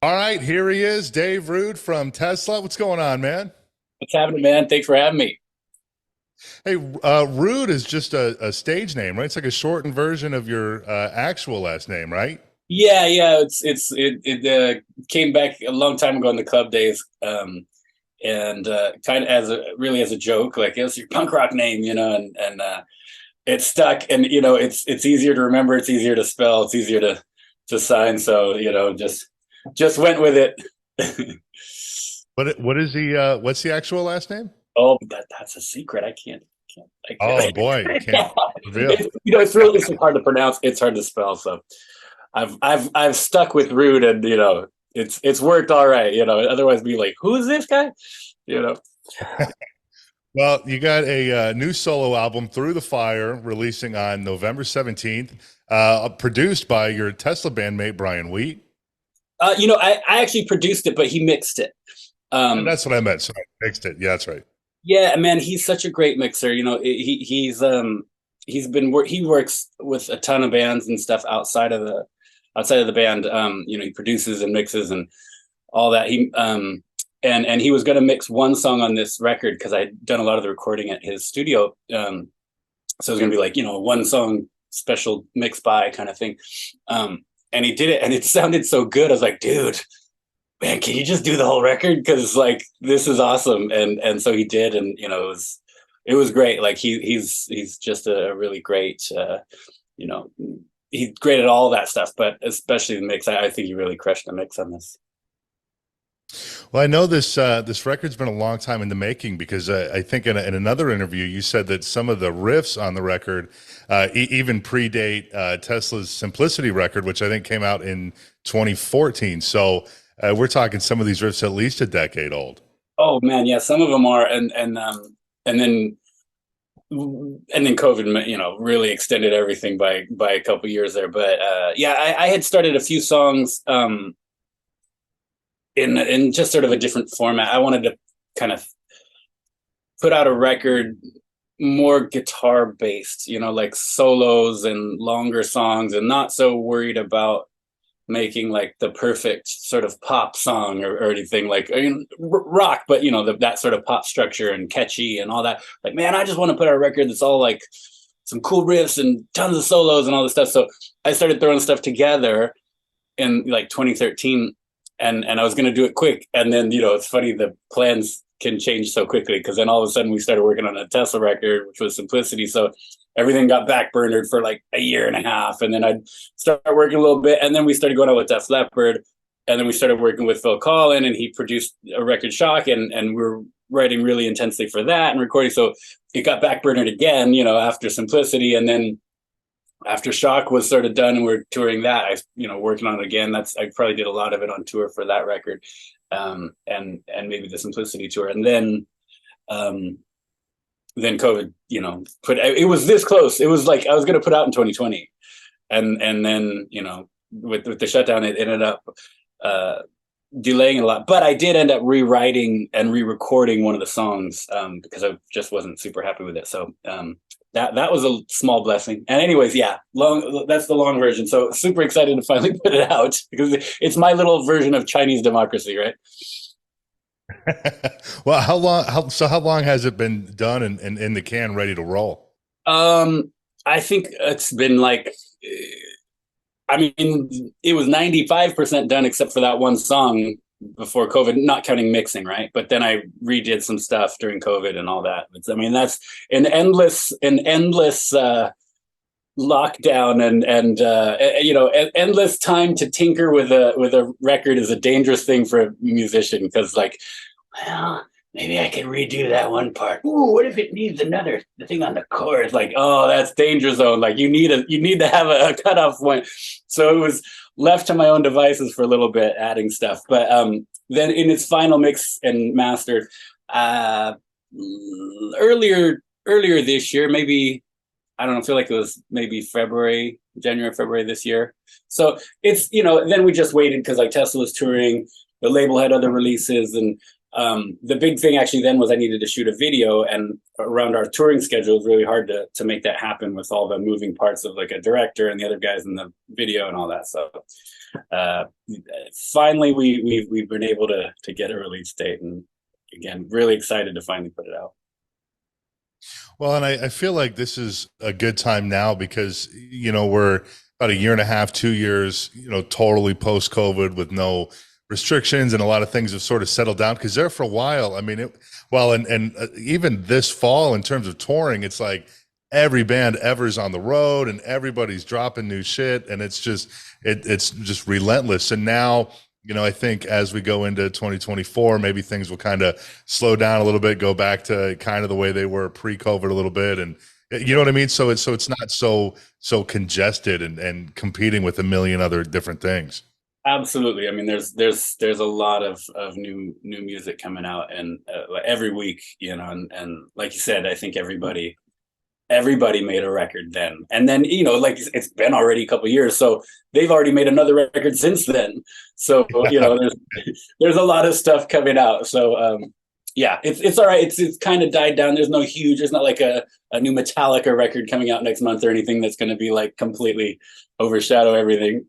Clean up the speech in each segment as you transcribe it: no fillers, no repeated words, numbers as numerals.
All right, here he is, Dave Rude from Tesla. What's going on, man? What's happening, man? Thanks for having me. Hey, Rude is just a stage name, right? It's like a shortened version of your actual last name, right? Yeah. It came back a long time ago in the club days, and kind of as a really as a joke, like it's your punk rock name, and it stuck, and it's easier to remember, it's easier to spell, it's easier to sign, so just went with it. What is what's the actual last name? Oh, that's a secret. I Oh can't. boy, you can't reveal. It's really it's hard to pronounce. It's hard to spell. So I've stuck with Rude, and it's worked all right. Otherwise be like, who is this guy? You know. Well, you got a new solo album, Through the Fire, releasing on November 17th, produced by your Tesla bandmate Brian Wheat. I actually produced it, but he mixed it. And Um, that's what I meant. Sorry, mixed it. Yeah, that's right. yeah, man, he's such a great mixer. He works with a ton of bands and stuff outside of the band. He produces and mixes and all that. And he was going to mix one song on this record because I'd done a lot of the recording at his studio. So it was going to be like one song special mix by kind of thing. And he did it, and it sounded so good. I was like, dude, man, can you just do the whole record? Because like this is awesome. And so he did, and it was great. Like he's just a really great you know he's great at all that stuff, but especially the mix. I think he really crushed the mix on this. Well, I know this record's been a long time in the making because I think in another interview you said that some of the riffs on the record even predate Tesla's Simplicity record, which I think came out in 2014. So we're talking some of these riffs at least a decade old. Oh man, yeah, some of them are, and then COVID, really extended everything by a couple years there. But yeah, I had started a few songs in just sort of a different format. I wanted to kind of put out a record more guitar based, like solos and longer songs, and not so worried about making like the perfect sort of pop song or anything like rock, but that sort of pop structure and catchy and all that. Like, man, I just want to put out a record that's all like some cool riffs and tons of solos and all this stuff. So I started throwing stuff together in like 2013, and I was going to do it quick. And then, it's funny, the plans can change so quickly, because then all of a sudden we started working on a Tesla record, which was Simplicity. So everything got backburnered for like a year and a half. And then I'd start working a little bit. And then we started going out with Def Leppard. And then we started working with Phil Collin, and he produced a record, Shock. And we were writing really intensely for that and recording. So it got backburnered again, after Simplicity. And then after Shock was sort of done and we're touring that, working on it again. I probably did a lot of it on tour for that record, and maybe the Simplicity tour, and then COVID, it was this close. It was like I was going to put out in 2020, and then with the shutdown, it ended up delaying a lot. But I did end up rewriting and re-recording one of the songs because I just wasn't super happy with it. So that was a small blessing. And anyways, yeah, that's the long version. So super excited to finally put it out, because it's my little version of Chinese democracy, right? Well, how long has it been done and in the can, ready to roll? I think it's been like, I mean, it was 95% done except for that one song before COVID, not counting mixing, right? But then I redid some stuff during COVID and all that. I mean, that's an endless lockdown, and endless time to tinker with a record is a dangerous thing for a musician, because like, well, maybe I can redo that one part. Ooh, what if it needs another thing on the chorus? Like, oh, that's danger zone. Like you need to have a cutoff point. So it was left to my own devices for a little bit, adding stuff. But then in its final mix and master, uh, earlier this year, maybe, I don't know, I feel like it was maybe January, February this year. So it's, then we just waited because like Tesla was touring, the label had other releases, and The big thing actually then was I needed to shoot a video, and around our touring schedule, it was really hard to make that happen with all the moving parts of like a director and the other guys in the video and all that. So finally, we've been able to get a release date, and again, really excited to finally put it out. Well, and I feel like this is a good time now because, we're about a year and a half, 2 years, totally post COVID with no restrictions, and a lot of things have sort of settled down. Because there for a while, I mean, even this fall in terms of touring, it's like every band ever's on the road and everybody's dropping new shit, and it's just relentless. And now, I think as we go into 2024, maybe things will kind of slow down a little bit, go back to kind of the way they were pre-COVID a little bit, and you know what I mean. So it's not so congested and competing with a million other different things. Absolutely. I mean, there's a lot of new music coming out, and every week, and like you said, I think everybody made a record then, and then like it's been already a couple years, so they've already made another record since then. So there's a lot of stuff coming out. So yeah, it's all right. It's kind of died down. There's not like a new Metallica record coming out next month or anything that's going to be like completely overshadow everything.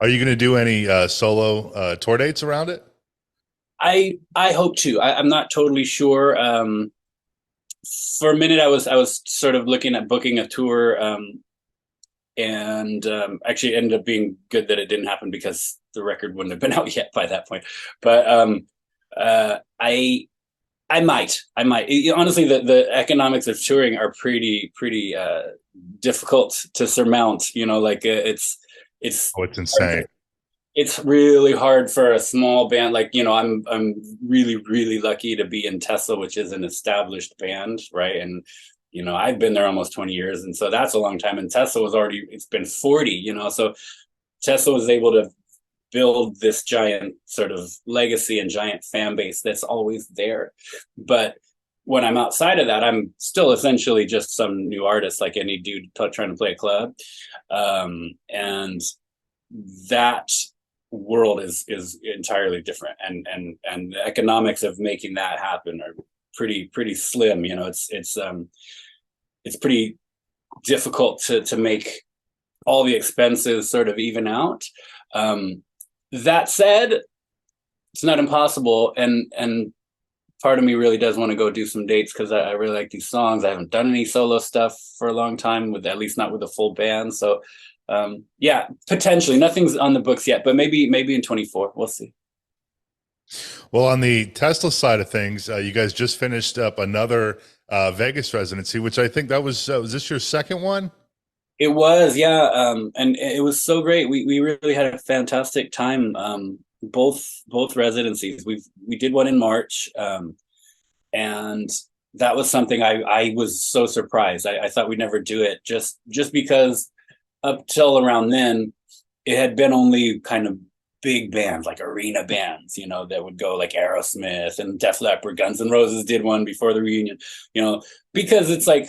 Are you going to do any solo tour dates around it? I hope to. I'm not totally sure. For a minute, I was sort of looking at booking a tour, and actually ended up being good that it didn't happen because the record wouldn't have been out yet by that point. But I might. Honestly, the economics of touring are pretty difficult to surmount. It's insane. It's really hard for a small band. Like, I'm really, really lucky to be in Tesla, which is an established band, right? And, I've been there almost 20 years. And so that's a long time. And Tesla it's been 40, so Tesla was able to build this giant sort of legacy and giant fan base that's always there. But when I'm outside of that, I'm still essentially just some new artist, like any dude trying to play a club. And that world is entirely different, and the economics of making that happen are pretty slim. It's pretty difficult to make all the expenses sort of even out. That said, it's not impossible, and part of me really does want to go do some dates because I really like these songs. I haven't done any solo stuff for a long time, at least not with a full band. So yeah, potentially nothing's on the books yet, but maybe in 24, we'll see. Well, on the Tesla side of things, you guys just finished up another Vegas residency, which I think was this your second one? It was, yeah. And it was so great. We really had a fantastic time. Both residencies. We did one in March. And that was something I was so surprised. I thought we'd never do it just because up till around then, it had been only kind of big bands, like arena bands, that would go, like Aerosmith and Def Leppard. Guns N' Roses did one before the reunion, because it's like,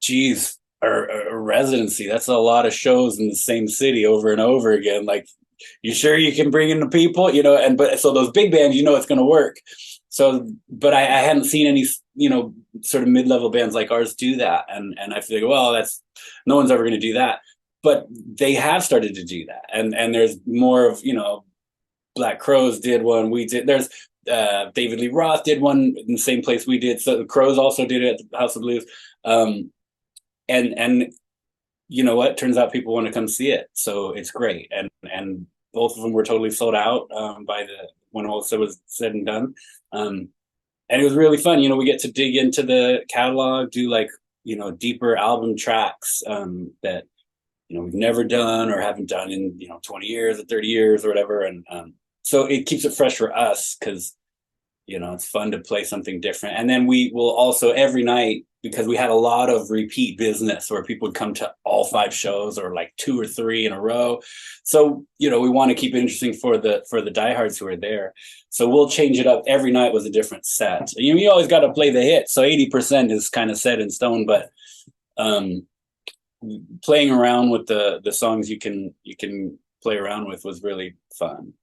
geez, a residency, that's a lot of shows in the same city over and over again. Like, you sure you can bring in the people, but so those big bands, it's going to work. So, but I hadn't seen any, sort of mid-level bands like ours do that. And I figured, well, no one's ever going to do that. But they have started to do that. And there's more of, Black Crowes did one. We did, there's David Lee Roth did one in the same place we did. So the Crowes also did it at the House of Blues. And you know what? Turns out people want to come see it. So it's great. And both of them were totally sold out when all was said and done. And it was really fun. We get to dig into the catalog, do like, deeper album tracks that, we've never done or haven't done in, 20 years or 30 years or whatever. And so it keeps it fresh for us because, it's fun to play something different. And then we will also every night, because we had a lot of repeat business where people would come to all 5 shows or like 2 or 3 in a row. So, we want to keep it interesting for the diehards who are there. So we'll change it up every night with a different set. You always got to play the hit. So 80% is kind of set in stone, but playing around with the songs you can play around with was really fun.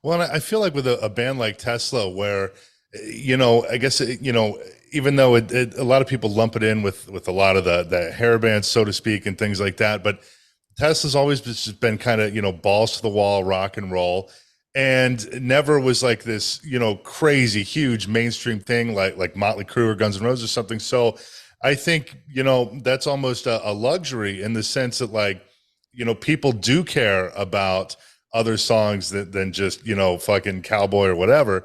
Well, and I feel like with a band like Tesla, where I guess even though a lot of people lump it in with a lot of the hair bands, so to speak, and things like that, but Tesla's always just been kind of balls to the wall rock and roll, and never was like this crazy huge mainstream thing like Mötley Crüe or Guns N' Roses or something. So I think that's almost a luxury in the sense that like people do care about other songs than just fucking cowboy or whatever,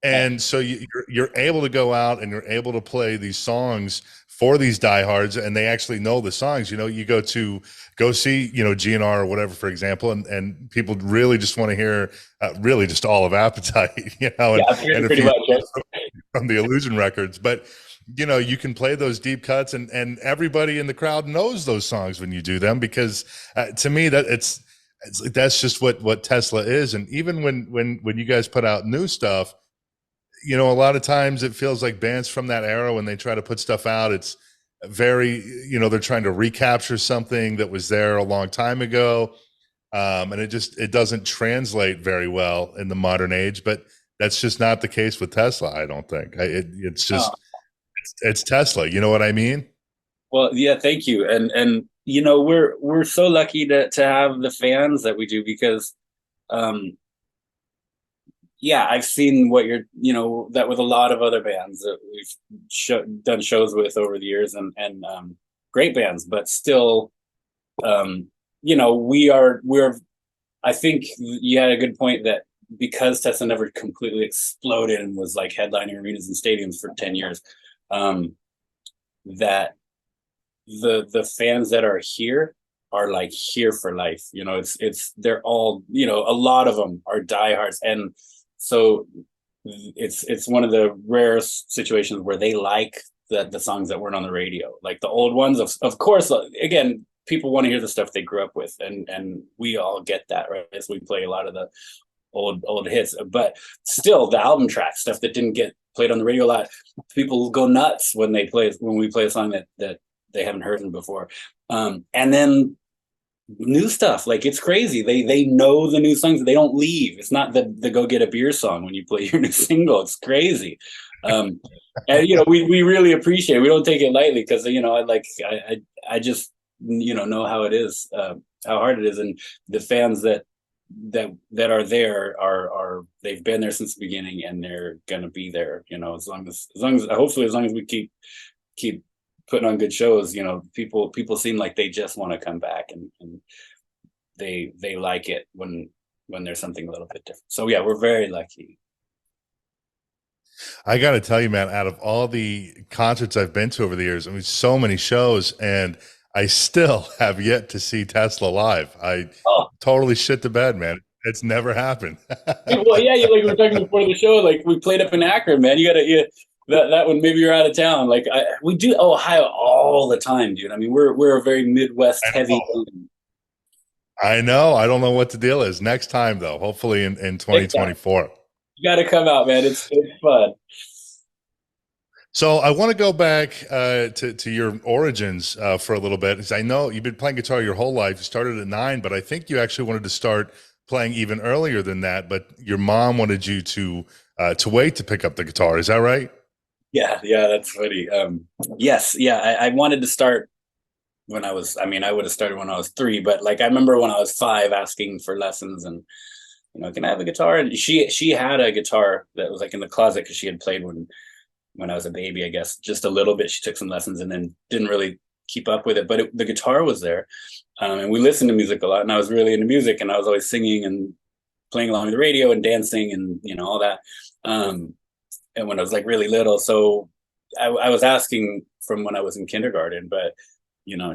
and so you're able to go out and you're able to play these songs for these diehards, and they actually know the songs. You go see GNR or whatever, for example, and people really just want to hear really just all of Appetite, and pretty much from the Illusion records, but you can play those deep cuts, and everybody in the crowd knows those songs when you do them, because to me it's like that's just what Tesla is. And even when you guys put out new stuff, a lot of times it feels like bands from that era, when they try to put stuff out, it's very they're trying to recapture something that was there a long time ago, and it doesn't translate very well in the modern age. But that's just not the case with Tesla, I don't think. It's just it's Tesla, you know what I mean? Well, yeah, thank you. And we're so lucky to have the fans that we do, because yeah, I've seen what that with a lot of other bands that we've done shows with over the years, and great bands, but still we're I think you had a good point that because Tesla never completely exploded and was like headlining arenas and stadiums for 10 years, that the fans that are here are like here for life. They're all, a lot of them are diehards, and so it's one of the rare situations where they like the songs that weren't on the radio, like the old ones. Of course, again, people want to hear the stuff they grew up with, and we all get that, right, as we play a lot of the old hits. But still, the album track stuff that didn't get played on the radio a lot, people go nuts when we play a song that they haven't heard before. And then new stuff, like, it's crazy. They know the new songs. They don't leave. It's not the go get a beer song when you play your new single. It's crazy. And we really appreciate it. We don't take it lightly, because I just know how it is, how hard it is, and the fans that are there are they've been there since the beginning, and they're gonna be there, as long as hopefully as long as we keep putting on good shows. People seem like they just want to come back, and they like it when there's something a little bit different. So yeah, we're very lucky. I got to tell you, man, out of all the concerts I've been to over the years, I mean, so many shows, and I still have yet to see Tesla live. I totally shit the bed, man. It's never happened. Well, yeah, like we were talking before the show, like we played up in Akron, man. You gotta that one. Maybe you're out of town. Like we do Ohio all the time, dude. I mean, we're a very Midwest heavy. I know. I don't know what the deal is. Next time, though, hopefully in 2024. You got to come out, man. It's fun. So I want to go back to your origins for a little bit, because I know you've been playing guitar your whole life. You started at 9, but I think you actually wanted to start playing even earlier than that. But your mom wanted you to wait to pick up the guitar. Is that right? Yeah, that's funny. Yes, yeah. I wanted to start when I would have started when I was 3, but like I remember when I was 5 asking for lessons, and can I have a guitar? And she had a guitar that was like in the closet, because she had played when I was a baby, I guess, just a little bit. She took some lessons and then didn't really keep up with it, but the guitar was there. And we listened to music a lot, and I was really into music, and I was always singing and playing along with the radio and dancing and all that. And when I was like really little, so I was asking from when I was in kindergarten, but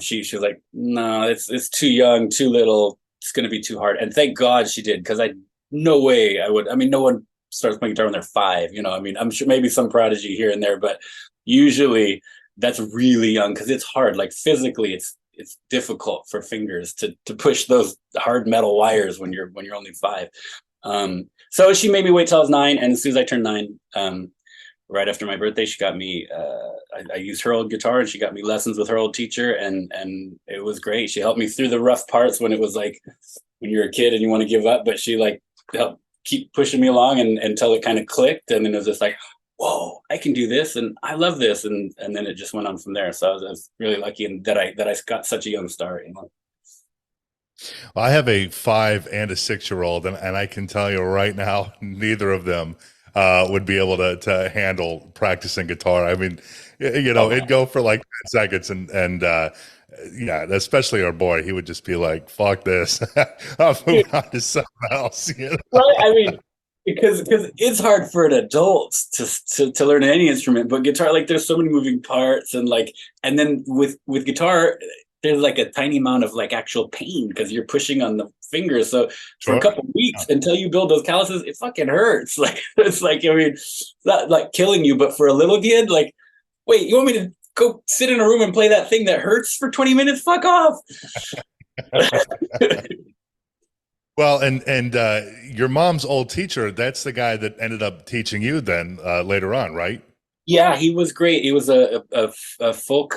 she was like, no, it's too young, too little. It's going to be too hard. And thank God she did, because no way I would. I mean, no one starts playing guitar when they're 5. I'm sure maybe some prodigy here and there, but usually that's really young, because it's hard. Like physically, it's difficult for fingers to push those hard metal wires when you're only 5. So she made me wait till I was 9, and as soon as I turned 9, right after my birthday, she got me. I used her old guitar, and she got me lessons with her old teacher, and it was great. She helped me through the rough parts when it was like when you're a kid and you want to give up, but she like helped keep pushing me along until it kind of clicked, and then it was just like, whoa, I can do this, and I love this, and then it just went on from there. So I was really lucky in that I got such a young start. You know? I have a 5 and a 6-year-old, and I can tell you right now, neither of them would be able to handle practicing guitar. I mean, you know, Oh, it'd go for like 10 seconds, and yeah, especially our boy, he would just be like, "Fuck this, I'll move on to something else." You know? right. I mean, because it's hard for an adult to learn any instrument, but guitar, like there's so many moving parts, and like, and then with guitar, there's like a tiny amount of like actual pain because you're pushing on the fingers. So for a Sure. couple of weeks until you build those calluses, it fucking hurts. Like it's like, I mean, it's not like killing you, but for a little kid, like, wait, you want me to go sit in a room and play that thing that hurts for 20 minutes? Fuck off. Well, and your mom's old teacher, that's the guy that ended up teaching you then later on, right? Yeah, he was great. He was a folk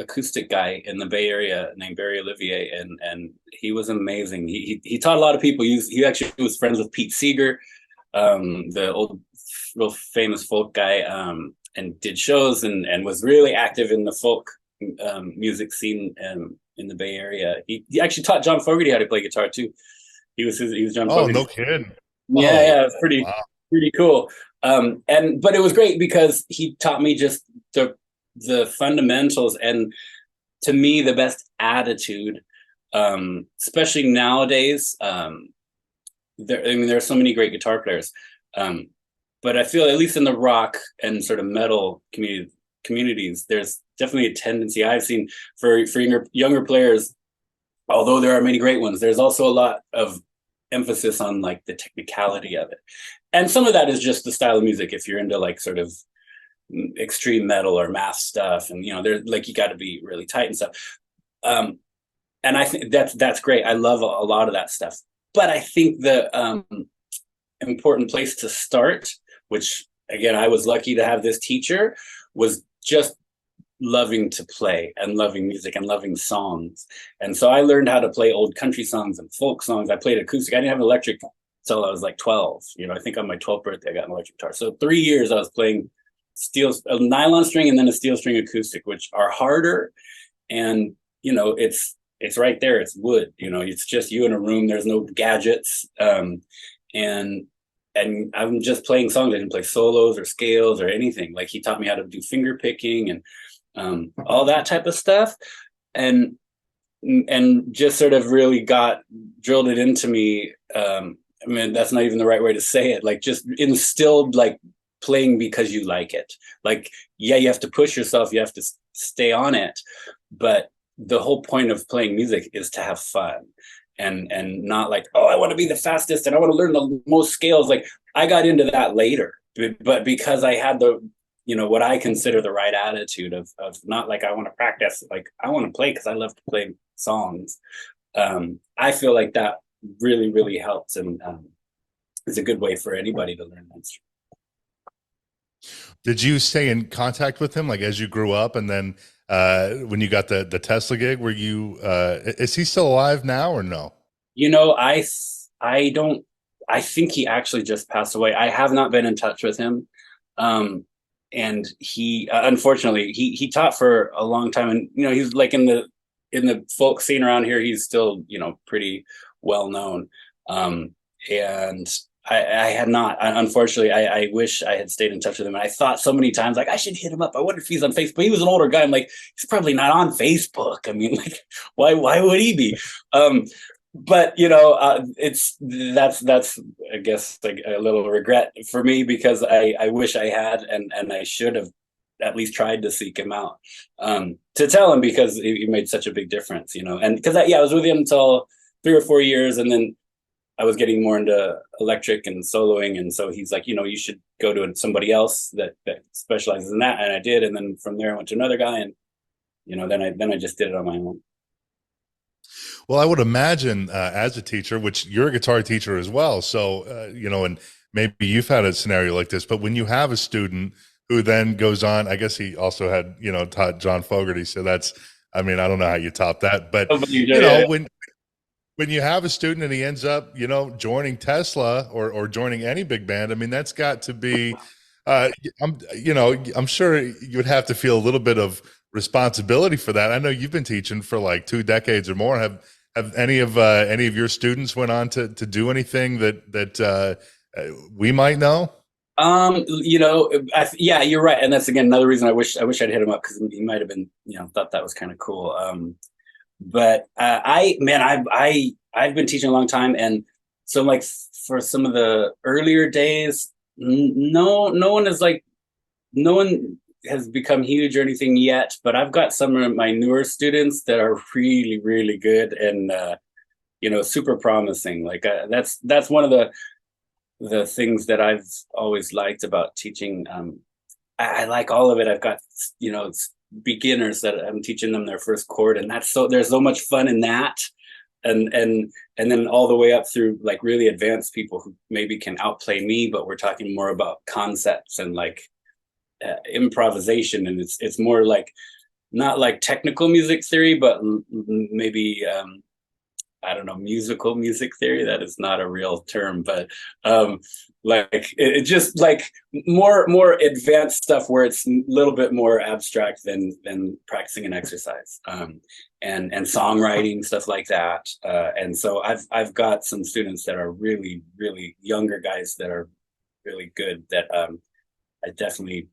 acoustic guy in the Bay Area named Barry Olivier, and he was amazing. He taught a lot of people. He actually was friends with Pete Seeger, the old real famous folk guy, and did shows and was really active in the folk music scene in the Bay Area. He actually taught John Fogerty how to play guitar too. He was John Oh, Fogerty. no kidding. Yeah, Oh, yeah, it's wow. pretty cool. And but it was great because he taught me just the fundamentals, and to me the best attitude, especially nowadays. I mean, there are so many great guitar players, but I feel at least in the rock and sort of metal communities, there's definitely a tendency I've seen for younger players. Although there are many great ones, there's also a lot of emphasis on like the technicality of it, and some of that is just the style of music. If you're into like sort of extreme metal or math stuff, and you know, there's like you got to be really tight and stuff. And I think that's great. I love a lot of that stuff. But I think the important place to start, which again I was lucky to have this teacher, was just loving to play and loving music and loving songs. And so I learned how to play old country songs and folk songs. I played acoustic. I didn't have an electric until I was like 12. You know, I think on my 12th birthday I got an electric guitar. So 3 years I was playing a nylon string and then a steel string acoustic, which are harder. And you know, it's right there. It's wood. You know, it's just you in a room. There's no gadgets. And I'm just playing songs. I didn't play solos or scales or anything. Like he taught me how to do finger picking and all that type of stuff, and just sort of really drilled it into me. I mean, that's not even the right way to say it. Like just instilled like playing because you like it. Like, yeah, you have to push yourself. You have to stay on it. But the whole point of playing music is to have fun. And not like, oh, I want to be the fastest and I want to learn the most scales. Like I got into that later, but because I had you know, what I consider the right attitude of not like I want to practice, like I want to play because I love to play songs. I feel like that really, really helps, and is a good way for anybody to learn that instrument. Did you stay in contact with him like as you grew up, and then when you got the Tesla gig, were you is he still alive now or no? You know, I don't. I think he actually just passed away. I have not been in touch with him. And he unfortunately he taught for a long time, and you know, he's like in the folk scene around here, he's still, you know, pretty well known. And I had not, unfortunately. I wish I had stayed in touch with him. And I thought so many times like I should hit him up. I wonder if he's on Facebook. He was an older guy. I'm like, he's probably not on Facebook. I mean, like why would he be? But you know, that's I guess like a little regret for me, because I wish I had, and I should have at least tried to seek him out, to tell him, because he made such a big difference, you know. And because I was with him until 3 or 4 years, and then I was getting more into electric and soloing, and so he's like, you know, you should go to somebody else that specializes in that, and I did, and then from there I went to another guy, and you know, then I just did it on my own. Well, I would imagine as a teacher, which you're a guitar teacher as well, so you know, and maybe you've had a scenario like this, but when you have a student who then goes on, I guess he also had, you know, taught John Fogerty, so that's, I mean, I don't know how you top that, but Oh, but you you know, yeah. when when you have a student and he ends up, joining Tesla or joining any big band, I mean, that's got to be, uh, I'm sure you would have to feel a little bit of responsibility for that. I know you've been teaching for like 2 decades or more. Have any of your students went on to do anything that we might know? Yeah, you're right, and that's again another reason I wish I'd hit him up because he might have been, thought that was kind of cool. But I've been teaching a long time, and so like for some of the earlier days, no one has become huge or anything yet. But I've got some of my newer students that are really really good and super promising. Like that's one of the things that I've always liked about teaching. I like all of it. I've got it's beginners that I'm teaching them their first chord, and there's so much fun in that, and then all the way up through like really advanced people who maybe can outplay me, but we're talking more about concepts and like improvisation, and it's more like not like technical music theory, but maybe I don't know, musical music theory. That is not a real term, but like it just like more advanced stuff where it's a little bit more abstract than practicing an exercise, and songwriting, stuff like that. And so I've got some students that are really really younger guys that are really good that I definitely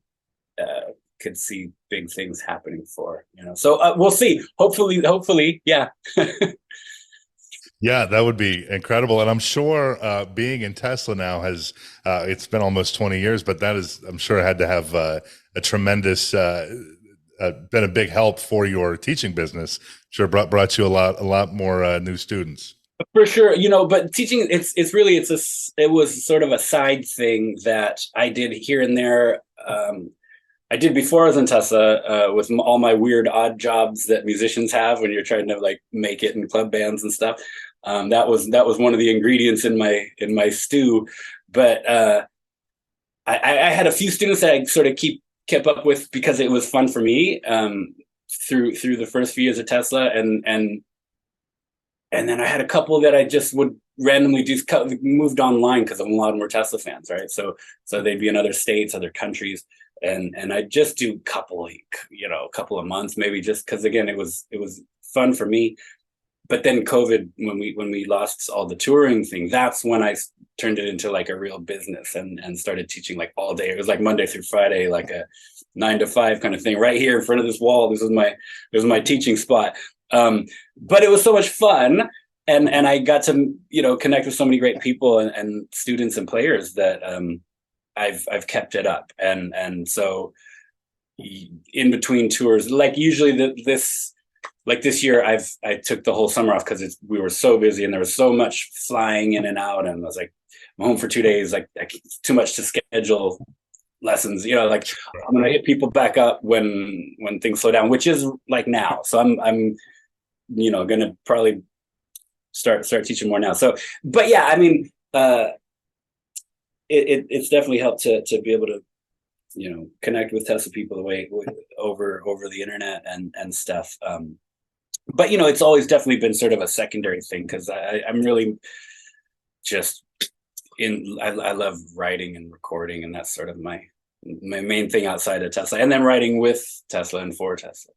could see big things happening for. So we'll see. Hopefully, yeah. Yeah, that would be incredible. And I'm sure being in Tesla now it's been almost 20 years, but I'm sure had to have a tremendous, been a big help for your teaching business. Sure brought you a lot more new students. For sure, but teaching, it was sort of a side thing that I did here and there. I did before I was in Tesla with all my weird odd jobs that musicians have when you're trying to like make it in club bands and stuff. That was one of the ingredients in my stew. But I had a few students that I sort of kept up with because it was fun for me through the first few years of Tesla, and then I had a couple that I just would randomly just moved online because a lot of them were Tesla fans, right? So they'd be in other states, other countries. And I just do a couple of months, maybe, just because again it was fun for me. But then COVID, when we lost all the touring thing, that's when I turned it into like a real business and started teaching like all day. It was like Monday through Friday, like a 9 to 5 kind of thing, right here in front of this wall. This was my teaching spot. But it was so much fun, and I got to connect with so many great people and students and players that I've kept it up, and so in between tours, like usually this year I took the whole summer off because we were so busy and there was so much flying in and out, and I was like, I'm home for 2 days, like it's too much to schedule lessons, like I'm gonna hit people back up when things slow down, which is like now. So I'm gonna probably start teaching more now. So, but yeah, I mean, it's definitely helped to be able to connect with Tesla people the way over the internet and stuff. But it's always definitely been sort of a secondary thing because I'm really just I love writing and recording, and that's sort of my main thing outside of Tesla, and then writing with Tesla and for Tesla.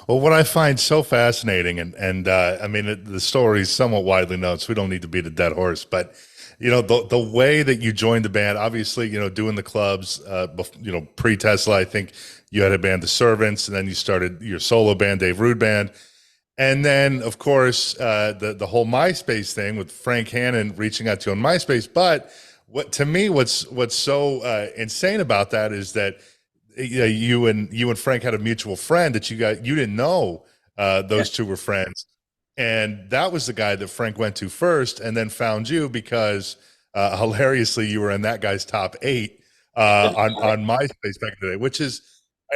Well, what I find so fascinating, and I mean, the story is somewhat widely known, so we don't need to beat a dead horse, but the way that you joined the band, obviously, doing the clubs, pre-Tesla, I think you had a band, The Servants, and then you started your solo band, Dave Rude Band. And then, of course, the whole MySpace thing with Frank Hannon reaching out to you on MySpace. But what's so insane about that is that you and Frank had a mutual friend that you didn't know those two were friends. And that was the guy that Frank went to first and then found you because hilariously you were in that guy's top 8 on MySpace back in the day,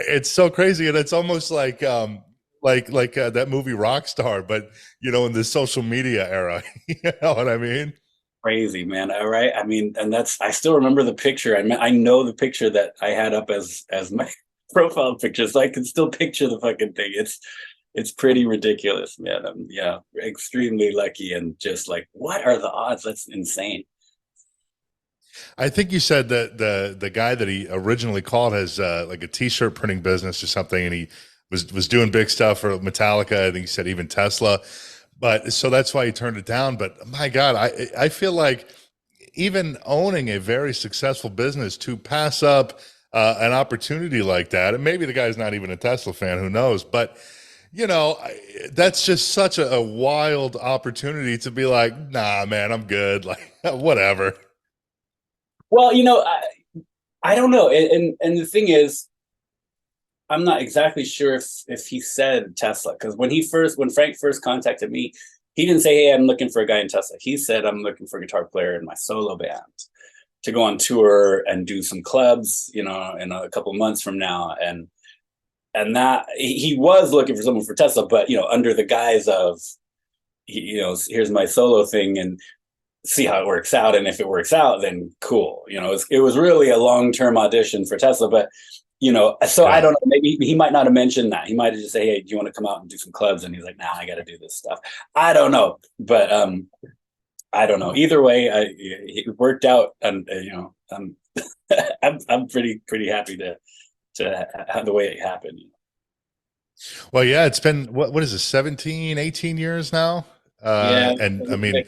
it's so crazy. And it's almost like that movie Rockstar, but in the social media era. You know what I mean? Crazy, man. All right. I mean, and I still remember the picture. I know the picture that I had up as my profile picture, so I can still picture the fucking thing. it's pretty ridiculous, man. Yeah, extremely lucky, and just like, what are the odds? That's insane. I think you said that the guy that he originally called has like a t-shirt printing business or something, and he was doing big stuff for Metallica. I think he said even Tesla, but so that's why he turned it down. But my God, I feel like even owning a very successful business to pass up an opportunity like that, and maybe the guy's not even a Tesla fan, who knows? But that's just such a wild opportunity to be like, nah, man, I'm good, like whatever. Well, I don't know, and the thing is, I'm not exactly sure if he said Tesla, because when Frank first contacted me, he didn't say, "Hey, I'm looking for a guy in Tesla." He said, "I'm looking for a guitar player in my solo band to go on tour and do some clubs, in a couple of months from now." And that he was looking for someone for Tesla, but under the guise of, here's my solo thing, and see how it works out. And if it works out, then cool. It was really a long-term audition for Tesla, but so I Yeah. don't know. Maybe he might not have mentioned that. He might have just say, "Hey, do you want to come out and do some clubs?" And he's like, "Nah, I got to do this stuff." I don't know, but I don't know. Either way, it worked out, and I'm pretty happy to have the way it happened. Well, yeah, it's been what is it, 17, 18 years now? Yeah, And I mean,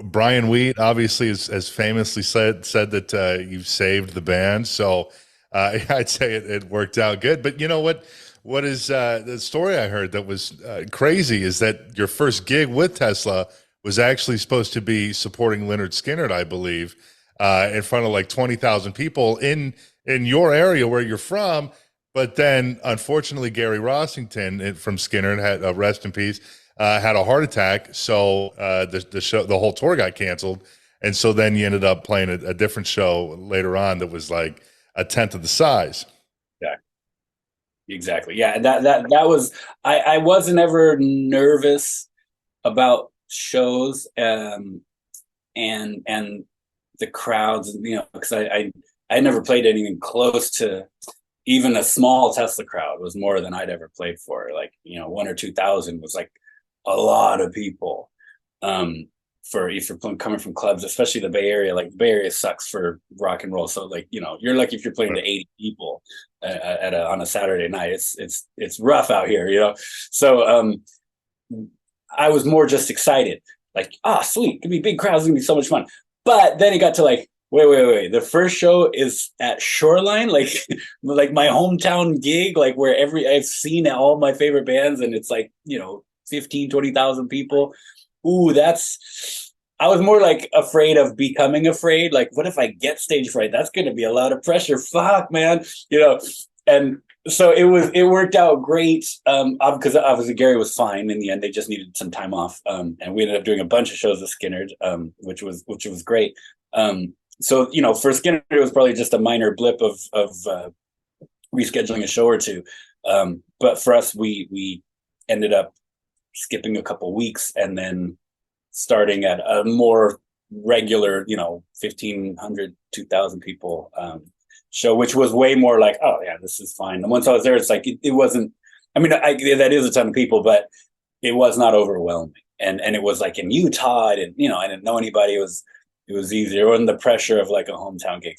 Brian Wheat obviously has famously said that you've saved the band. So I'd say it worked out good. But you know what? What is the story I heard that was crazy is that your first gig with Tesla was actually supposed to be supporting Lynyrd Skynyrd, I believe, in front of like 20,000 people in your area where you're from. But then, unfortunately, Gary Rossington from Skynyrd had rest in peace, had a heart attack. So the whole tour got canceled, and so then you ended up playing a different show later on that was like a tenth of the size. yeah, exactly. Yeah, and that was, I wasn't ever nervous about shows, and the crowds, because I never played anything close to even a small Tesla crowd. Was more than I'd ever played for. Like, 1 or 2 thousand was like a lot of people. For if you're coming from clubs, especially the Bay Area, like the Bay Area sucks for rock and roll. So like, you're lucky if you're playing to 80 people on a Saturday night. It's rough out here. So I was more just excited, like, sweet, gonna be big crowds, gonna be so much fun. But then it got to like, wait. The first show is at Shoreline, like like my hometown gig, like where I've seen all my favorite bands, and it's like, 15, 20,000 people. Ooh, I was more like afraid of becoming afraid. Like, what if I get stage fright? That's going to be a lot of pressure. Fuck, man. And so it worked out great. Because obviously Gary was fine in the end. They just needed some time off. And we ended up doing a bunch of shows with Skynyrd, which was great. So, for Skynyrd, it was probably just a minor blip of rescheduling a show or two. But for us, we ended up skipping a couple weeks and then starting at a more regular, 1,500, 2,000 people show, which was way more like, oh yeah, this is fine. And once I was there, it's like, it wasn't, I mean, that is a ton of people, but it was not overwhelming. And it was like in Utah, I didn't know anybody. It was easier. It wasn't the pressure of like a hometown gig.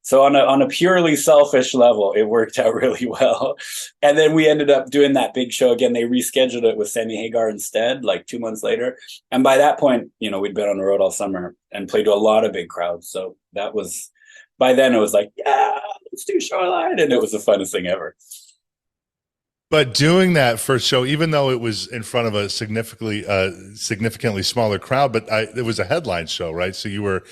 So on a purely selfish level, it worked out really well. And then we ended up doing that big show again. They rescheduled it with Sammy Hagar instead, like 2 months later. And by that point, we'd been on the road all summer and played to a lot of big crowds. So by then it was like, yeah, let's do Shoreline. And it was the funnest thing ever. But doing that first show, even though it was in front of a significantly smaller crowd, but it was a headline show, right? So you were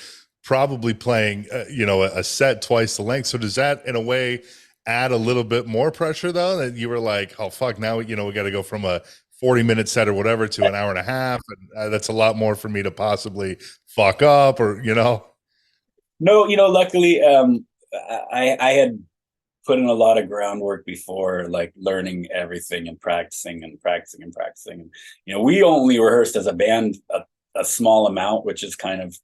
probably playing, a set twice the length. So does that, in a way, add a little bit more pressure, though? That you were like, oh fuck, now we got to go from a 40-minute set or whatever to an hour and a half, and that's a lot more for me to possibly fuck up, or No, luckily, I had put in a lot of groundwork before, like learning everything and practicing and practicing and practicing. And, we only rehearsed as a band a small amount, which is kind of,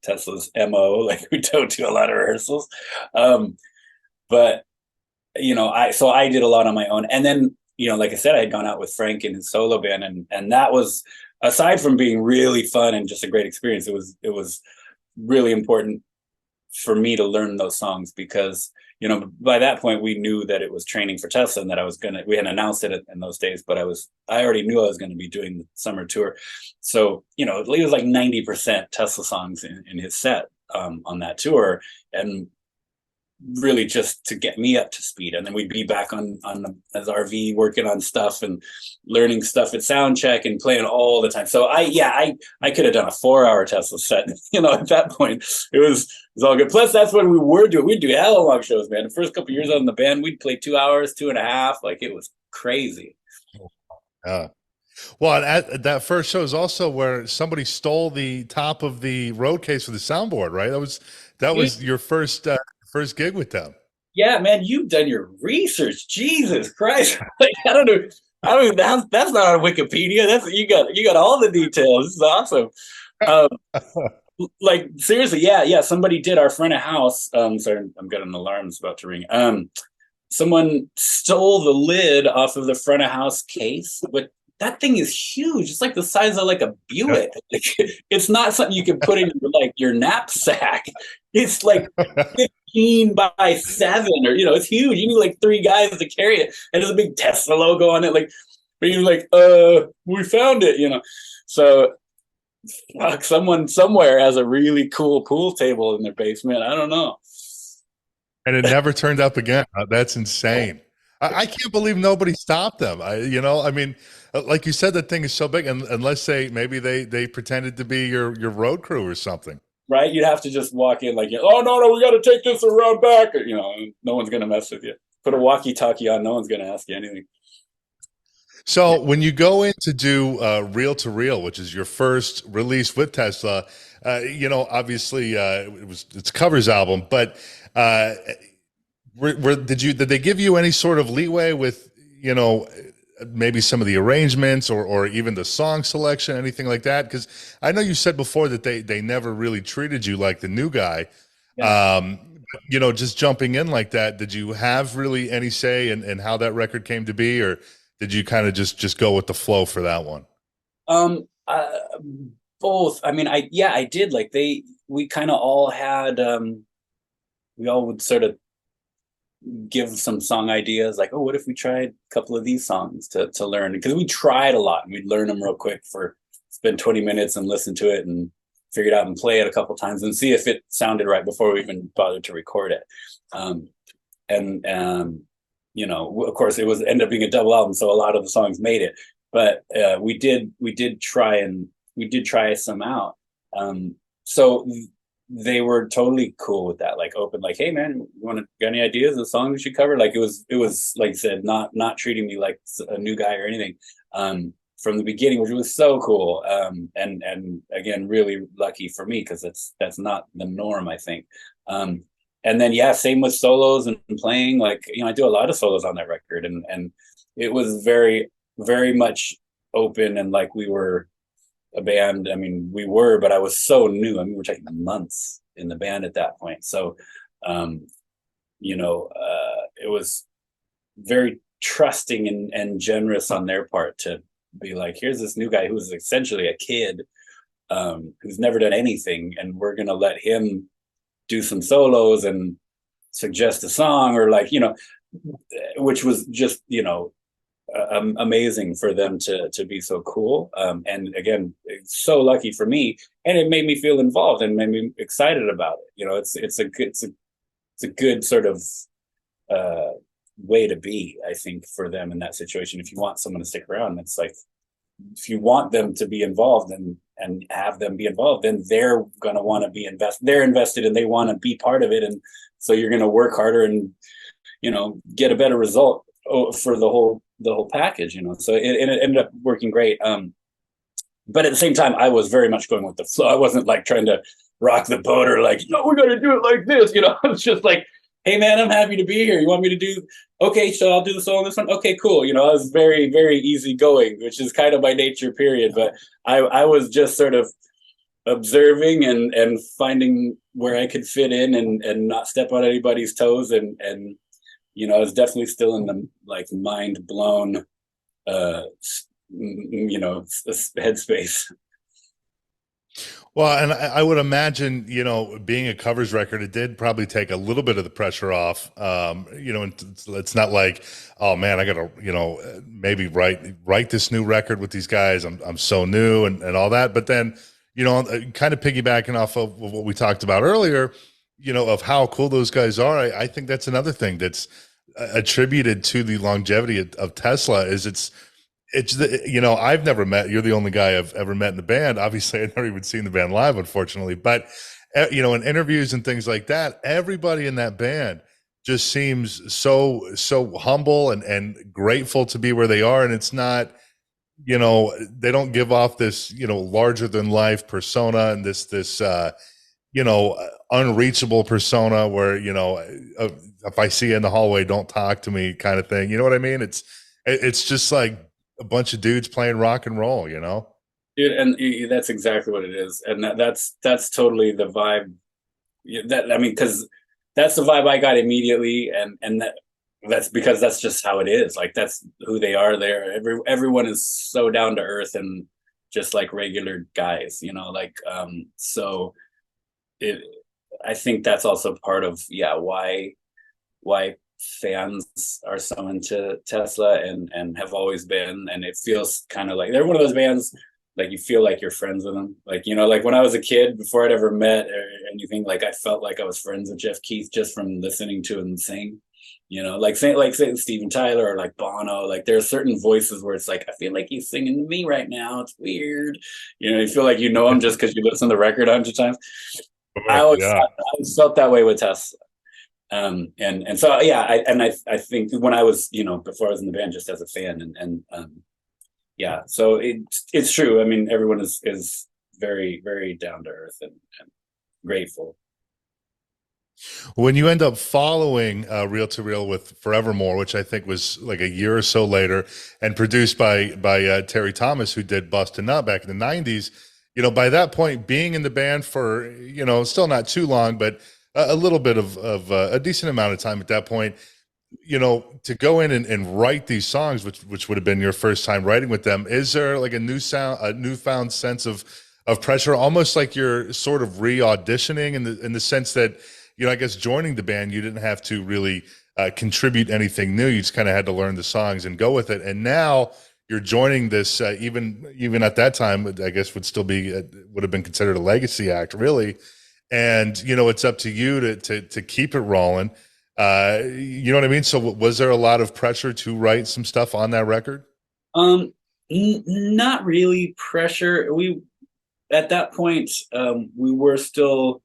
Tesla's MO. Like, we don't do a lot of rehearsals. But, I did a lot on my own. And then, like I said, I had gone out with Frank and his solo band, and that was, aside from being really fun and just a great experience, it was really important for me to learn those songs because, by that point we knew that it was training for Tesla and that we hadn't announced it in those days, but I already knew I was going to be doing the summer tour. So, it was like 90% Tesla songs in his set on that tour. And really just to get me up to speed, and then we'd be back on as RV working on stuff and learning stuff at sound check and playing all the time. So I could have done a 4-hour Tesla set. At that point it was all good. Plus that's when we'd do hella long shows, man. The first couple of years on the band, we'd play 2 hours, 2.5. Like, it was crazy. Well, at that first show is also where somebody stole the top of the road case for the soundboard, right? That was your first gig with them. Yeah, man, you've done your research. Jesus Christ. Like, I don't know. That's not on Wikipedia. You got all the details. This is awesome. Like, seriously, yeah. Somebody did our front of house. Sorry, I'm getting an alarm. It's about to ring. Someone stole the lid off of the front of house case, but that thing is huge. It's like the size of like a Buick. Like, it's not something you can put in like your knapsack. It's like 15 by 7, or it's huge. You need like 3 guys to carry it, and there's a big Tesla logo on it. Like, but you're like, we found it. So, fuck, someone somewhere has a really cool pool table in their basement. I don't know. And it never turned up again. That's insane. I can't believe nobody stopped them. I mean, like you said, that thing is so big, and unless maybe they pretended to be your road crew or something. Right? You'd have to just walk in like, oh, no, we got to take this around back. No one's going to mess with you. Put a walkie-talkie on, no one's going to ask you anything. So when you go in to do Reel to Reel, which is your first release with Tesla, obviously it's a covers album, but did they give you any sort of leeway with, maybe some of the arrangements or even the song selection, anything like that? Because I know you said before that they never really treated you like the new guy. Yeah. Just jumping in like that, did you have really any say in how that record came to be, or did you kind of just go with the flow for that one? Both. I mean, I did. Like, we kind of all had, we all would sort of give some song ideas, like, oh, what if we tried a couple of these songs to learn? Because we tried a lot, and we'd learn them real quick, spend 20 minutes and listen to it and figure it out and play it a couple times and see if it sounded right before we even bothered to record it. Of course, it ended up being a double album, so a lot of the songs made it. But we did try some out. So they were totally cool with that, like open, like, hey man, got any ideas of songs we should cover? Like, it was like I said, not treating me like a new guy or anything from the beginning, which was so cool. And again, really lucky for me, because that's not the norm, I think. And then same with solos and playing. Like, I do a lot of solos on that record, and it was very, very much open, and like we were a band. I mean, we were, but I was so new. I mean, we're taking months in the band at that point. So, it was very trusting and generous on their part to be like, here's this new guy who's essentially a kid, who's never done anything, and we're going to let him do some solos and suggest a song, or like, which was just, amazing for them to be so cool. And again, it's so lucky for me, and it made me feel involved and made me excited about it. It's a good sort of way to be, I think, for them in that situation. If you want someone to stick around, it's like, if you want them to be involved and have them be involved, then they're going to want to be they're invested, and they want to be part of it. And so you're going to work harder and, get a better result for the whole package, So it ended up working great. But at the same time, I was very much going with the flow. I wasn't like trying to rock the boat or like, no, we're going to do it like this. I was just like, hey man, I'm happy to be here. You want me to do? Okay, so I'll do the solo on this one. Okay, cool. I was very, very easygoing, which is kind of my nature, period. But I was just sort of observing and finding where I could fit in and not step on anybody's toes. And I was definitely still in the like mind blown headspace. Well, and I would imagine, being a covers record, it did probably take a little bit of the pressure off. And it's not like, oh man, I gotta, maybe write this new record with these guys. I'm so new and all that. But then, kind of piggybacking off of what we talked about earlier, of how cool those guys are. I think that's another thing that's attributed to the longevity of Tesla is it's I've never met, you're the only guy I've ever met in the band. Obviously I've never even seen the band live, unfortunately, but in interviews and things like that, everybody in that band just seems so humble and grateful to be where they are. And it's not, they don't give off this, larger than life persona and this unreachable persona where, if I see you in the hallway, don't talk to me kind of thing. You know what I mean? It's just like a bunch of dudes playing rock and roll, Dude, and that's exactly what it is, and that's totally the vibe. Because that's the vibe I got immediately, and that's because that's just how it is. Like that's who they are. There, everyone is so down to earth and just like regular guys, so it. I think that's also part of why fans are so into Tesla and have always been, and it feels kind of like they're one of those bands like you feel like you're friends with them, like like when I was a kid before I'd ever met or anything, like I felt like I was friends with Jeff Keith just from listening to him sing, like say Steven Tyler or like Bono. Like there are certain voices where it's like I feel like he's singing to me right now. It's weird, you feel like him just because you listen to the record 100 times. I always felt that way with Tesla. And so I think when I was before I was in the band just as a fan so it's true. I mean everyone is very very down to earth and grateful. When you end up following Reel to Reel with Forevermore, which I think was like a year or so later, and produced by Terry Thomas, who did Bustin' Up back in the '90s, by that point, being in the band for still not too long, but a little bit of a decent amount of time at that point, to go in and write these songs, which would have been your first time writing with them. Is there like a newfound sense of pressure, almost like you're sort of re-auditioning in the sense that, I guess joining the band, you didn't have to really contribute anything new. You just kind of had to learn the songs and go with it. And now you're joining this, even at that time, I guess would have been considered a legacy act, really. And it's up to you to keep it rolling. You know what I mean? So was there a lot of pressure to write some stuff on that record? Not really pressure. We at that point we were still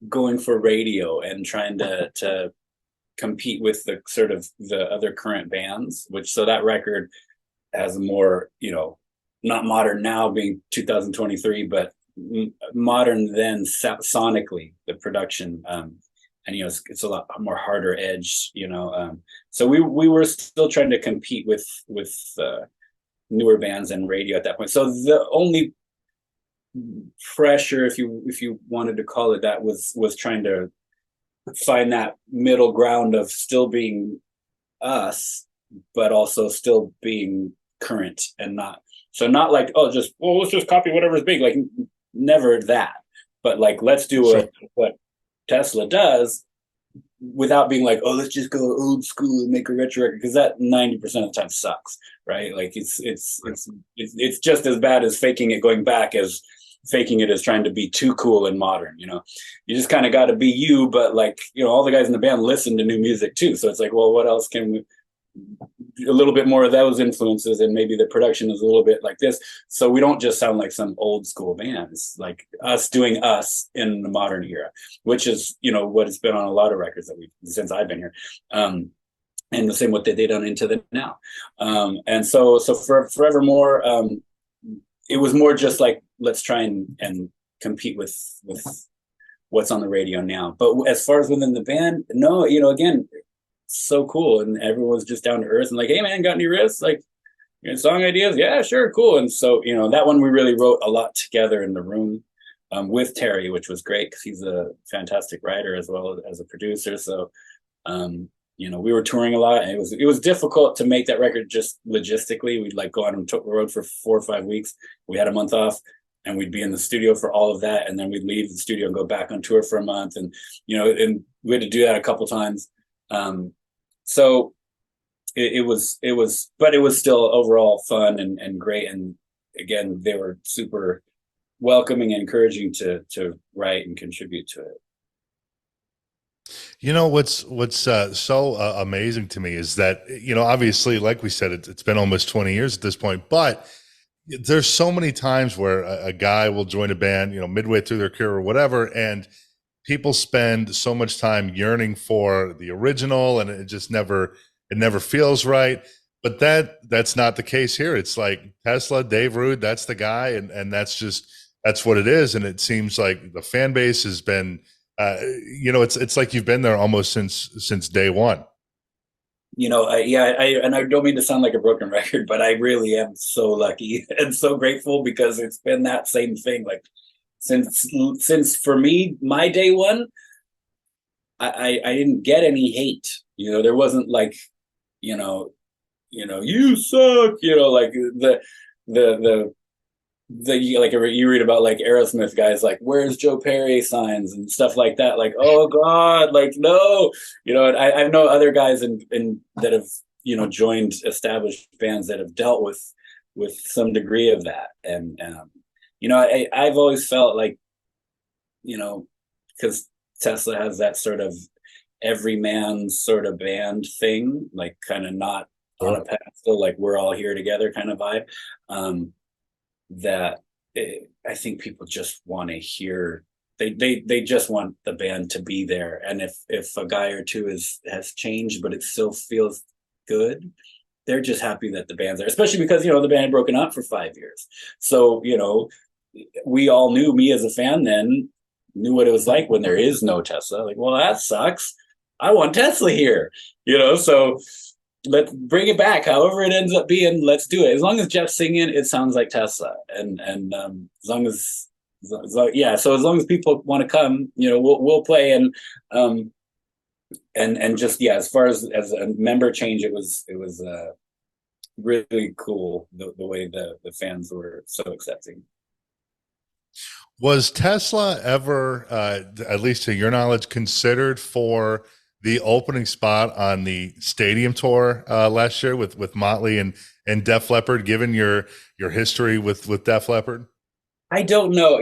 going for radio and trying to compete with the sort of the other current bands, so that record has more, not modern now being 2023, but modern then sonically, the production, and it's a lot more harder edge, so we were still trying to compete with newer bands and radio at that point. So the only pressure, if you wanted to call it that, was trying to find that middle ground of still being us but also still being current and not like, oh, let's just copy whatever's big, like never that, but like let's do what Tesla does without being like, oh, let's just go old school and make a retro record, because that 90% of the time sucks, right? Like it's just as bad as faking it going back as faking it as trying to be too cool and modern. You just kind of got to be you, but like all the guys in the band listen to new music too, so it's like, well, what else can we, a little bit more of those influences, and maybe the production is a little bit like this, so we don't just sound like some old school bands, like us doing us in the modern era, which is what it's been on a lot of records that since I've been here, and the same what they done Into the Now, and so for Forevermore, it was more just like, let's try and compete with what's on the radio now. But as far as within the band, no, again, so cool, and everyone's just down to earth and like, hey man, got any riffs, like song ideas? Yeah, sure, cool. And so that one we really wrote a lot together in the room, with Terry, which was great because he's a fantastic writer as well as a producer. So we were touring a lot, and it was difficult to make that record just logistically. We'd like go on the road for 4 or 5 weeks. We had a month off, and we'd be in the studio for all of that, and then we'd leave the studio and go back on tour for a month, and and we had to do that a couple times. So but it was still overall fun and great. And again, they were super welcoming and encouraging to write and contribute to it. What's so amazing to me is that obviously, like we said, it's been almost 20 years at this point, but there's so many times where a guy will join a band, midway through their career or whatever, and people spend so much time yearning for the original, and it never feels right. But that's not the case here. It's like Tesla, Dave Rude, that's the guy, and that's what it is. And it seems like the fan base has been, it's like you've been there almost since day one. And I don't mean to sound like a broken record, but I really am so lucky and so grateful, because it's been that same thing. Like since for me, my day one, I didn't get any hate. There wasn't like, you suck, like the like you read about like Aerosmith guys, like, where's Joe Perry signs and stuff like that, like, oh God, like, no, and I know other guys in that have joined established bands that have dealt with some degree of that. And I've always felt like, because Tesla has that sort of everyman sort of band thing, like kind of not on a pedestal, like we're all here together kind of vibe. I think people just want to hear, they just want the band to be there. And if a guy or two has changed, but it still feels good, they're just happy that the band's there, especially because, the band had broken up for 5 years. So, we all knew, me as a fan then, knew what it was like when there is no Tesla. Like, well, that sucks. I want Tesla here, so let's bring it back. However it ends up being, let's do it. As long as Jeff's singing, it sounds like Tesla. And as long as people want to come, we'll play. And just, as far as a member change, it was really cool the way the fans were so accepting. Was Tesla ever, at least to your knowledge, considered for the opening spot on the stadium tour last year with Mötley and Def Leppard, given your history with Def Leppard? I don't know.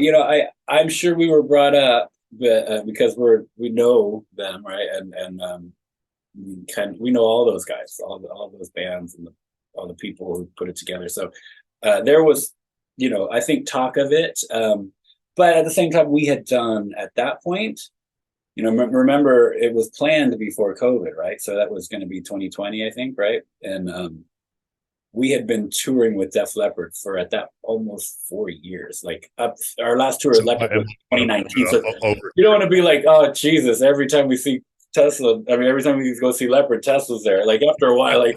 I'm sure we were brought up, but because we know them, right? And we know all those guys, all those bands, and all the people who put it together. So there was, I think, talk of it. But at the same time, we had done at that point, remember, it was planned before COVID, right? So that was going to be 2020, I think, right? And we had been touring with Def Leppard for, at that, almost 4 years. Like, our last tour at Leppard was 2019. So you don't want to be like, oh Jesus, every time we see Tesla, every time we go see Leppard, Tesla's there. Like, after a while, like,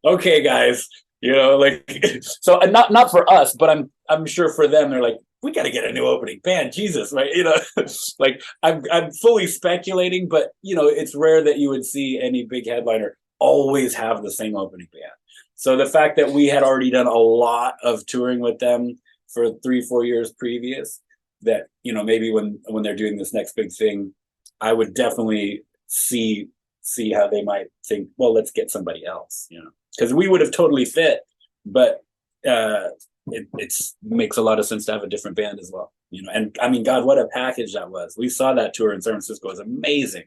okay, guys, like, so not for us, but I'm sure for them, they're like, we got to get a new opening band, Jesus, right? Like, I'm fully speculating, but it's rare that you would see any big headliner always have the same opening band. So the fact that we had already done a lot of touring with them for 3-4 years previous, that maybe when they're doing this next big thing, I would definitely see how they might think, well, let's get somebody else, because we would have totally fit, but it makes a lot of sense to have a different band as well, and I mean, God, what a package that was. We saw that tour in San Francisco. It was amazing.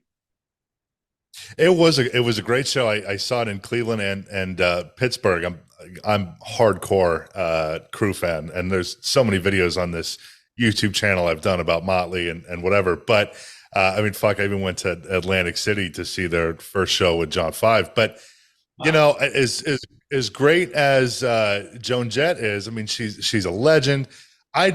It was a great show. I saw it in Cleveland and Pittsburgh. I'm hardcore Crüe fan, and there's so many videos on this YouTube channel I've done about Mötley and whatever. But I mean, fuck, I even went to Atlantic City to see their first show with John 5. But as great as Joan Jett is, I mean, she's a legend. I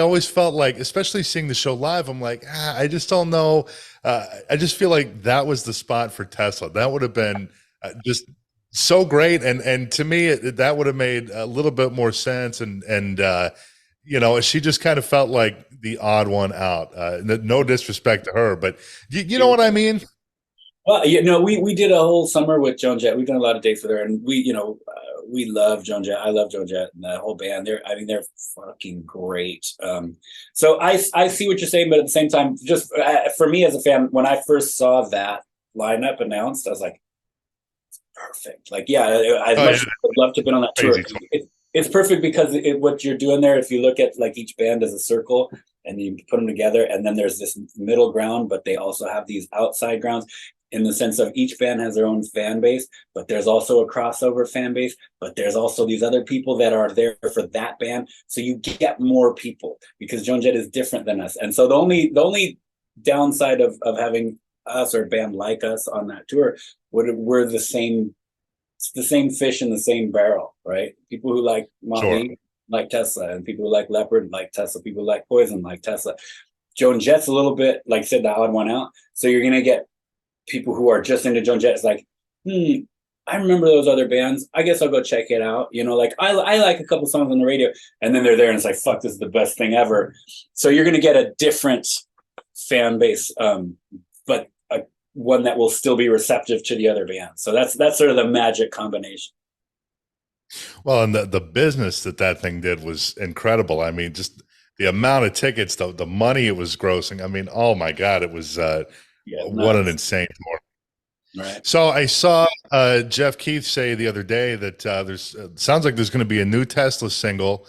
always felt like, especially seeing the show live, I'm like, I just don't know. I just feel like that was the spot for Tesla. That would have been just so great, and to me, that would have made a little bit more sense. And she just kind of felt like the odd one out. No disrespect to her, but you know what I mean? Well, we did a whole summer with Joan Jett. We've done a lot of dates with her, and we love Joan Jett. I love Joan Jett and the whole band. They're fucking great. So I see what you're saying, but at the same time, just for me as a fan, when I first saw that lineup announced, I was like, perfect. Like, yeah, as Oh much yeah, as I'd love to have been on that tour, crazy. it's perfect because what you're doing there, if you look at like each band as a circle and you put them together, and then there's this middle ground, but they also have these outside grounds in the sense of each band has their own fan base, but there's also a crossover fan base, but there's also these other people that are there for that band. So you get more people because Joan Jett is different than us. And so the only downside of having us or a band like us on that tour we're the same fish in the same barrel, right? People who like Sure. Mötley like Tesla, and people who like Leppard like Tesla, people who like Poison like Tesla. Joan Jett's a little bit, like I said, the odd one out. So you're gonna get people who are just into Joan Jett. It's like, I remember those other bands. I guess I'll go check it out. Like I like a couple songs on the radio, and then they're there and it's like, fuck, this is the best thing ever. So you're gonna get a different fan base, but one that will still be receptive to the other bands. So that's sort of the magic combination. Well, and the business that thing did was incredible. I mean, just the amount of tickets, the money it was grossing. I mean, oh my God, it was Yeah, what an nuts. insane tour. Right. So I saw Jeff Keith say the other day that there's sounds like there's going to be a new Tesla single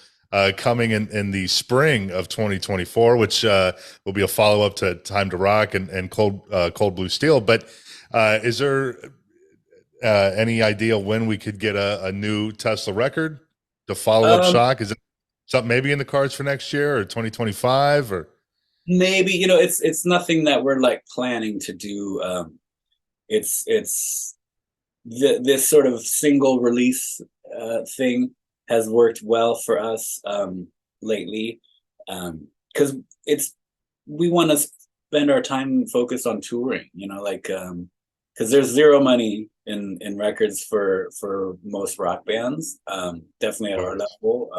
coming in the spring of 2024, which will be a follow up to Time to Rock and Cold Blue Steel. But is there any idea when we could get a new Tesla record to follow up Um, Shock? Is it something maybe in the cards for next year or 2025 or? Maybe, it's nothing that we're like planning to do. It's this sort of single release thing has worked well for us lately, because it's we want to spend our time focused on touring. Like because there's zero money in records for most rock bands, definitely at our level.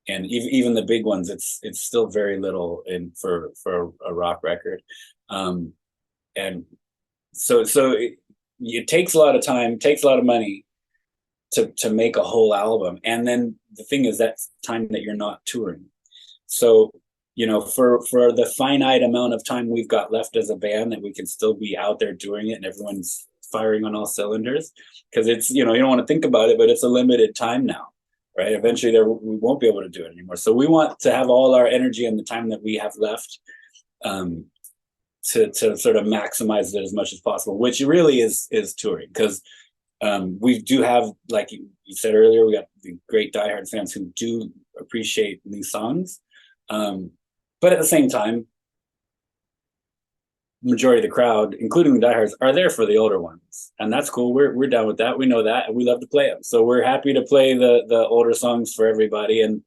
And even the big ones, it's still very little in for a rock record, and so it takes a lot of time, takes a lot of money to make a whole album, and then the thing is that's time that you're not touring. So for the finite amount of time we've got left as a band, that we can still be out there doing it and everyone's firing on all cylinders, because it's you don't want to think about it, but it's a limited time now, right? Eventually we won't be able to do it anymore. So we want to have all our energy and the time that we have left, um, to sort of maximize it as much as possible, which really is touring, because we do have, like you said earlier, we got the great diehard fans who do appreciate new songs, but at the same time, majority of the crowd, including the diehards, are there for the older ones, and that's cool. We're down with that. We know that, and we love to play them. So we're happy to play the older songs for everybody, and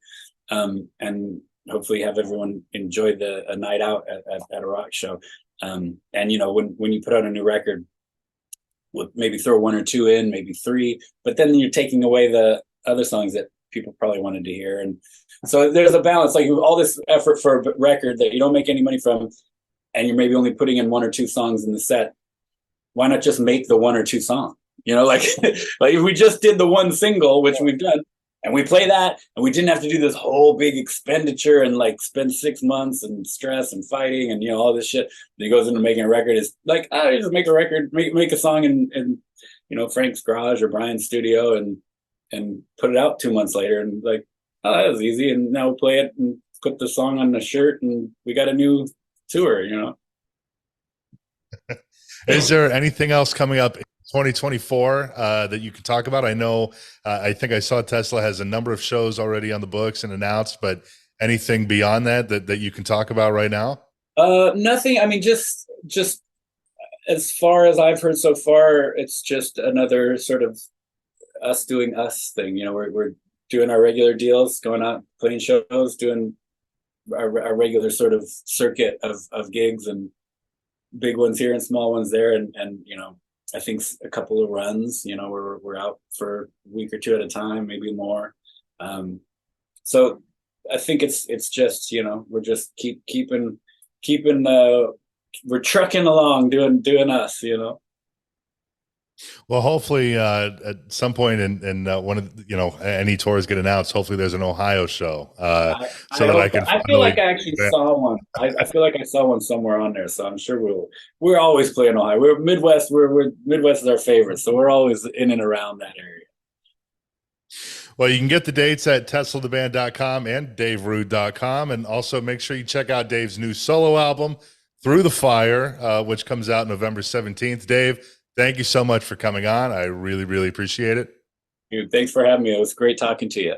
hopefully have everyone enjoy a night out at a rock show. And when you put out a new record, we'll maybe throw one or two in, maybe three, but then you're taking away the other songs that people probably wanted to hear. And so there's a balance, like all this effort for a record that you don't make any money from, and you're maybe only putting in one or two songs in the set. Why not just make the one or two song? Like like if we just did the one single, which we've done, and we play that, and we didn't have to do this whole big expenditure and like spend 6 months and stress and fighting and all this shit that goes into making a record. Is like, just make a record, make a song in Frank's garage or Brian's studio, and put it out 2 months later, and like, oh, that was easy. And now we play it and put the song on the shirt, and we got a new tour. Is there anything else coming up in 2024 that you can talk about? I know, I think I saw Tesla has a number of shows already on the books and announced, but anything beyond that you can talk about right now? Nothing. I mean, just as far as I've heard so far, it's just another sort of us doing us thing. We're doing our regular deals, going out, playing shows, doing our regular sort of circuit of gigs, and big ones here and small ones there, and I think a couple of runs. We're out for a week or two at a time, maybe more. So I think it's just we're just keeping we're trucking along, doing us, you know. Well, hopefully, at some point in one of any tours get announced, hopefully there's an Ohio show, so I that I hope can I feel finally. like I actually saw one. I feel like I saw one somewhere on there, so I'm sure we're always playing Ohio. We're Midwest. We're Midwest is our favorite, so we're always in and around that area. Well, you can get the dates at TeslaTheBand.com and DaveRude.com, and also make sure you check out Dave's new solo album, Through the Fire, which comes out November 17th. Dave, thank you so much for coming on. I really, really appreciate it. Dude, thanks for having me. It was great talking to you.